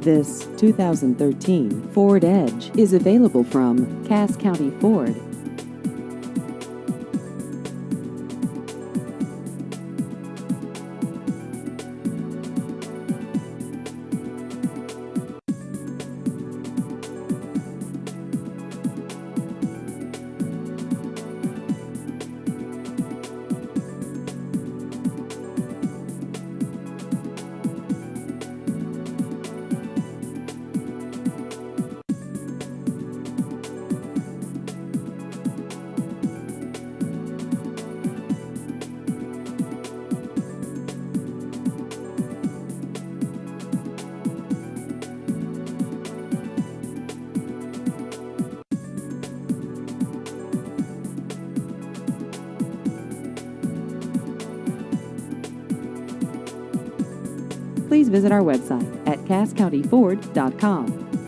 This 2013 Ford Edge is available from Cass County Ford. Please visit our website at casscountyford.com.